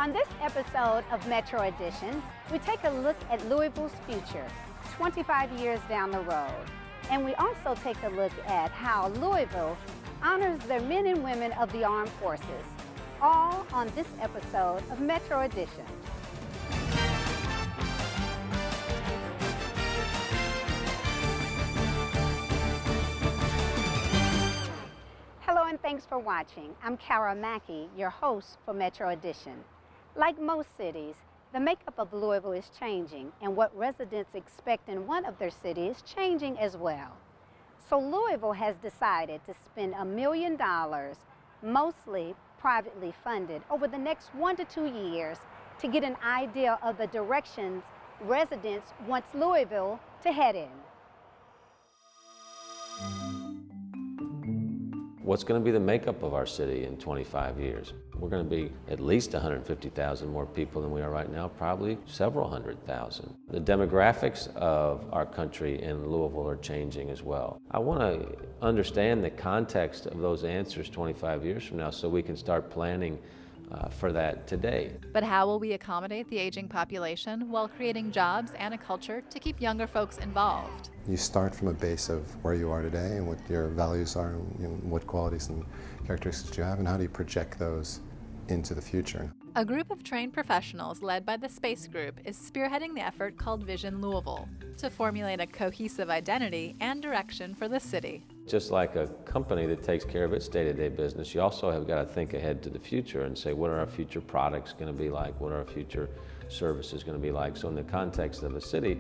On this episode of Metro Edition, we take a look at Louisville's future, 25 years down the road. And we also take a look at how Louisville honors the men and women of the armed forces, all on this episode of Metro Edition. Hello and thanks for watching. I'm Mackey, your host for Metro Edition. Like most cities, the makeup of Louisville is changing, and what residents expect in one of their cities is changing as well. So Louisville has decided to spend $1 million, mostly privately funded, over the next 1 to 2 years to get an idea of the directions residents want Louisville to head in. What's going to be the makeup of our city in 25 years? We're going to be at least 150,000 more people than we are right now, probably several hundred thousand. The demographics of our country in Louisville are changing as well. I want to understand the context of those answers 25 years from now so we can start planning for that today. But how will we accommodate the aging population while creating jobs and a culture to keep younger folks involved? You start from a base of where you are today and what your values are and what qualities and characteristics you have, and how do you project those into the future. A group of trained professionals led by the Space Group is spearheading the effort called Vision Louisville to formulate a cohesive identity and direction for the city. Just like a company that takes care of its day-to-day business, you also have got to think ahead to the future and say, what are our future products going to be like? What are our future services going to be like? So in the context of a city,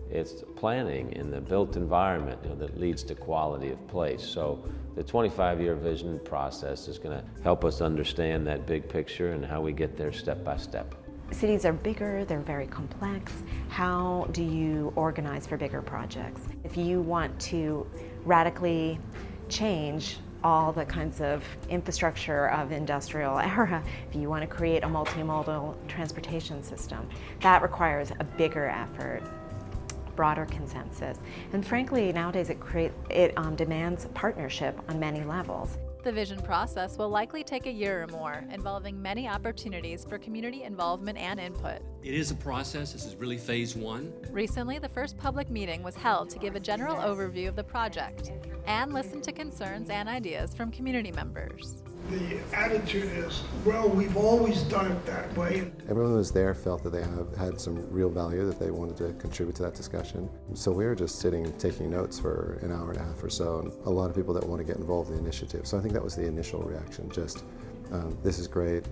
it's planning in the built environment that leads to quality of place. So the 25-year vision process is going to help us understand that big picture and how we get there step by step. Cities are bigger, they're very complex. How do you organize for bigger projects? If you want to radically change all the kinds of infrastructure of industrial era, if you want to create a multimodal transportation system, that requires a bigger effort, broader consensus. And frankly, nowadays it demands partnership on many levels. The vision process will likely take a year or more, involving many opportunities for community involvement and input. It is a process. This is really phase one. Recently, the first public meeting was held to give a general overview of the project and listen to concerns and ideas from community members. The attitude is, well, we've always done it that way. Everyone who was there felt that they had some real value that they wanted to contribute to that discussion. So we were just sitting taking notes for an hour and a half or so, and a lot of people that want to get involved in the initiative. So I think that was the initial reaction, just this is great,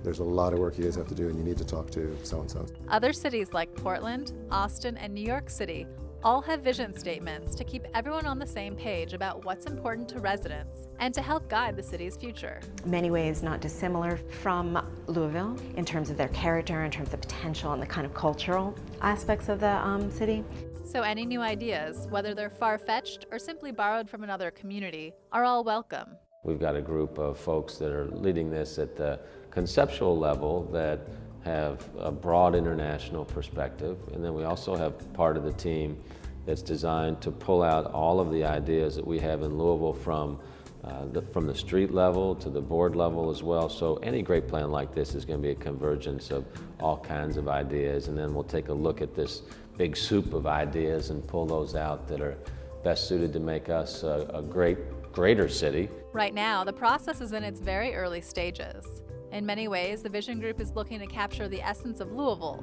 there's a lot of work you guys have to do and you need to talk to so-and-so. Other cities like Portland, Austin, and New York City all have vision statements to keep everyone on the same page about what's important to residents and to help guide the city's future. In many ways not dissimilar from Louisville in terms of their character, in terms of potential and the kind of cultural aspects of the city. So any new ideas, whether they're far-fetched or simply borrowed from another community, are all welcome. We've got a group of folks that are leading this at the conceptual level that have a broad international perspective, and then we also have part of the team that's designed to pull out all of the ideas that we have in Louisville from the street level to the board level as well. So any great plan like this is going to be a convergence of all kinds of ideas, and then we'll take a look at this big soup of ideas and pull those out that are best suited to make us a greater city. Right now, the process is in its very early stages. In many ways, the Vision Group is looking to capture the essence of Louisville,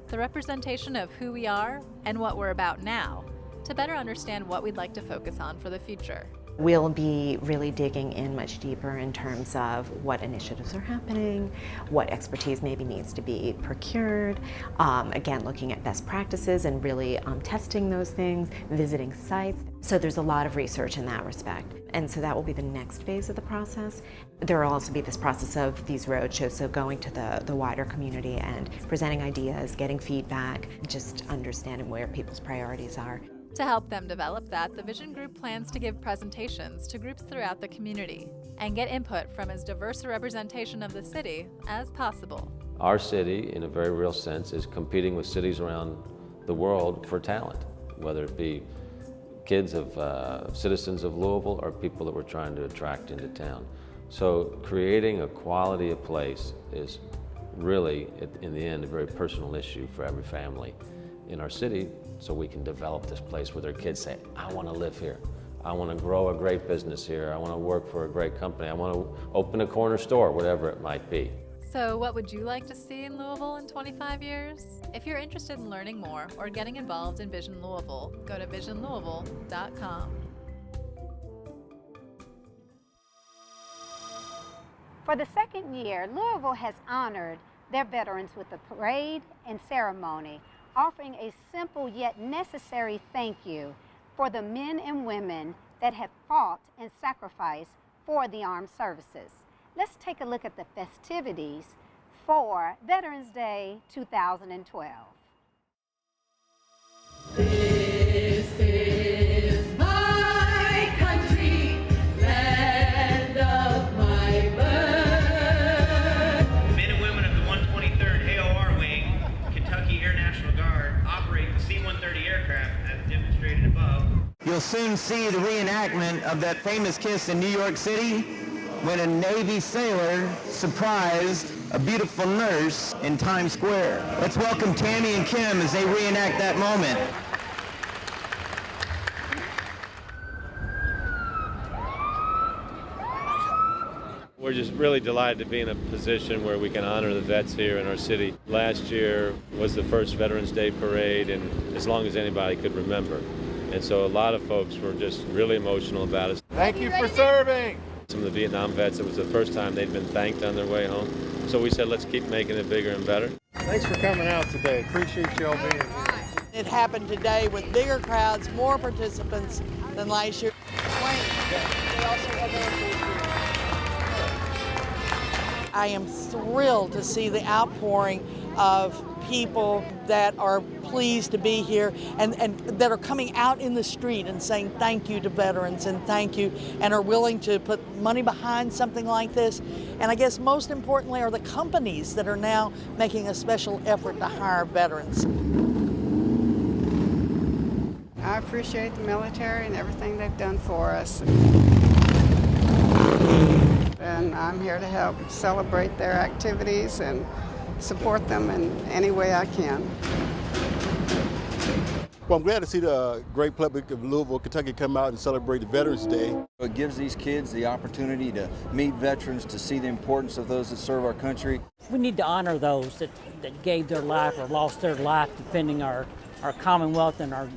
the representation of who we are and what we're about now, to better understand what we'd like to focus on for the future. We'll be really digging in much deeper in terms of what initiatives are happening, what expertise maybe needs to be procured, again, looking at best practices and really testing those things, visiting sites. So there's a lot of research in that respect. And so that will be the next phase of the process. There will also be this process of these roadshows, so going to the wider community and presenting ideas, getting feedback, just understanding where people's priorities are. To help them develop that, the Vision Group plans to give presentations to groups throughout the community and get input from as diverse a representation of the city as possible. Our city, in a very real sense, is competing with cities around the world for talent, whether it be kids of citizens of Louisville or people that we're trying to attract into town. So creating a quality of place is really, in the end, a very personal issue for every family in our city, so we can develop this place where their kids say, I want to live here. I want to grow a great business here. I want to work for a great company. I want to open a corner store, whatever it might be. So what would you like to see in Louisville in 25 years? If you're interested in learning more or getting involved in Vision Louisville, go to visionlouisville.com. For the second year, Louisville has honored their veterans with a parade and ceremony, offering a simple yet necessary thank you for the men and women that have fought and sacrificed for the armed services. Let's take a look at the festivities for Veterans Day 2012. This is my country, land of my birth. The men and women of the 123rd AOR Wing, Kentucky Air National Guard, operate the C-130 aircraft as demonstrated above. You'll soon see the reenactment of that famous kiss in New York City when a Navy sailor surprised a beautiful nurse in Times Square. Let's welcome Tammy and Kim as they reenact that moment. We're just really delighted to be in a position where we can honor the vets here in our city. Last year was the first Veterans Day parade, and as long as anybody could remember. And so a lot of folks were just really emotional about it. Thank you for serving. Some of the Vietnam vets, it was the first time they'd been thanked on their way home. So we said, let's keep making it bigger and better. Thanks for coming out today. Appreciate y'all being here. It happened today with bigger crowds, more participants than last year. I am thrilled to see the outpouring of people that are pleased to be here and that are coming out in the street and saying thank you to veterans and thank you, and are willing to put money behind something like this. And I guess most importantly are the companies that are now making a special effort to hire veterans. I appreciate the military and everything they've done for us. And I'm here to help celebrate their activities and support them in any way I can. Well, I'm glad to see the great public of Louisville, Kentucky come out and celebrate the Veterans Day. It gives these kids the opportunity to meet veterans, to see the importance of those that serve our country. We need to honor those that gave their life or lost their life defending our Commonwealth and our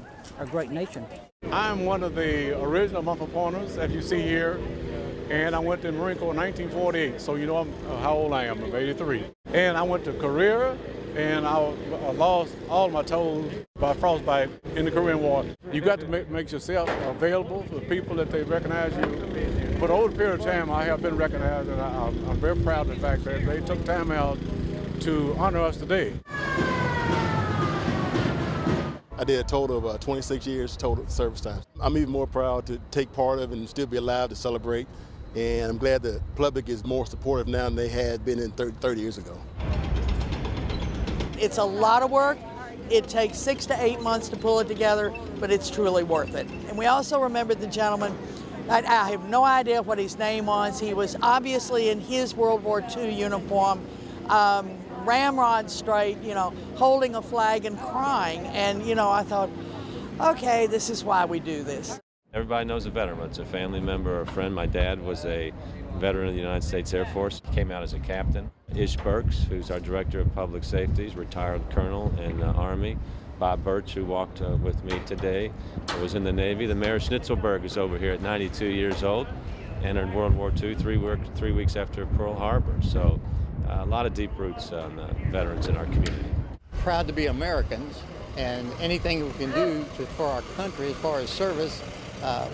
great nation. I'm one of the original Mumford Pointers, as you see here, and I went to the Marine Corps in 1948, so you know how old I am. I'm 83. And I went to Korea, and I lost all my toes by frostbite in the Korean War. You got to make yourself available for people that they recognize you. For the older period of time, I have been recognized, and I'm very proud of the fact that they took time out to honor us today. I did a total of 26 years total service time. I'm even more proud to take part of it and still be alive to celebrate. And I'm glad the public is more supportive now than they had been in 30 years ago. It's a lot of work. It takes 6 to 8 months to pull it together, but it's truly worth it. And we also remember the gentleman, I have no idea what his name was. He was obviously in his World War II uniform, ramrod straight, holding a flag and crying. And, I thought, okay, this is why we do this. Everybody knows a veteran. It's a family member or a friend. My dad was a veteran of the United States Air Force. He came out as a captain. Ish Burks, who's our director of public safety, retired colonel in the Army. Bob Birch, who walked with me today, was in the Navy. The Mayor Schnitzelberg is over here at 92 years old, entered World War II 3 weeks after Pearl Harbor. So a lot of deep roots on the veterans in our community. Proud to be Americans, and anything we can do for our country as far as service,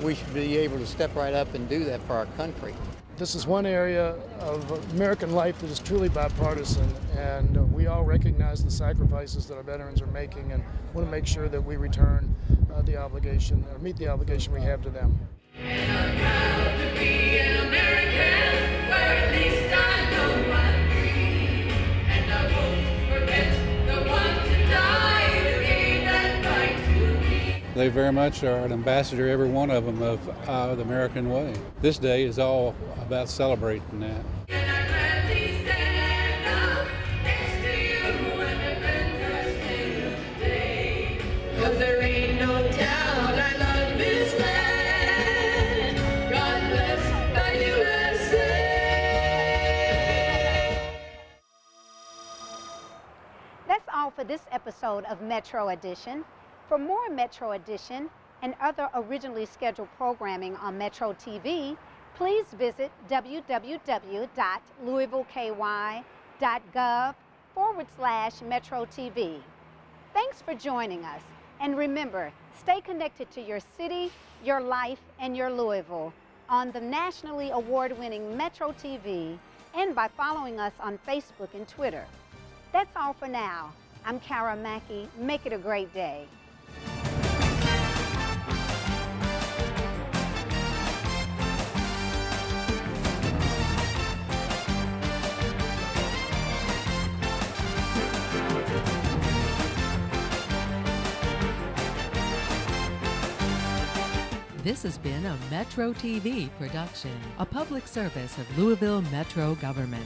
we should be able to step right up and do that for our country. This is one area of American life that is truly bipartisan, and we all recognize the sacrifices that our veterans are making and want to make sure that we return the obligation, or meet the obligation we have to them. And I'm proud to be an American, where at least I know I'm free, and I won't forget the ones who died who gave that right to me. They very much are an ambassador, every one of them, of the American way. This day is all about celebrating that. That's all for this episode of Metro Edition. For more Metro Edition and other originally scheduled programming on Metro TV, please visit www.louisvilleky.gov/Metro TV. Thanks for joining us. And remember, stay connected to your city, your life, and your Louisville on the nationally award-winning Metro TV and by following us on Facebook and Twitter. That's all for now. I'm Cara Mackey. Make it a great day. This has been a Metro TV production, a public service of Louisville Metro Government.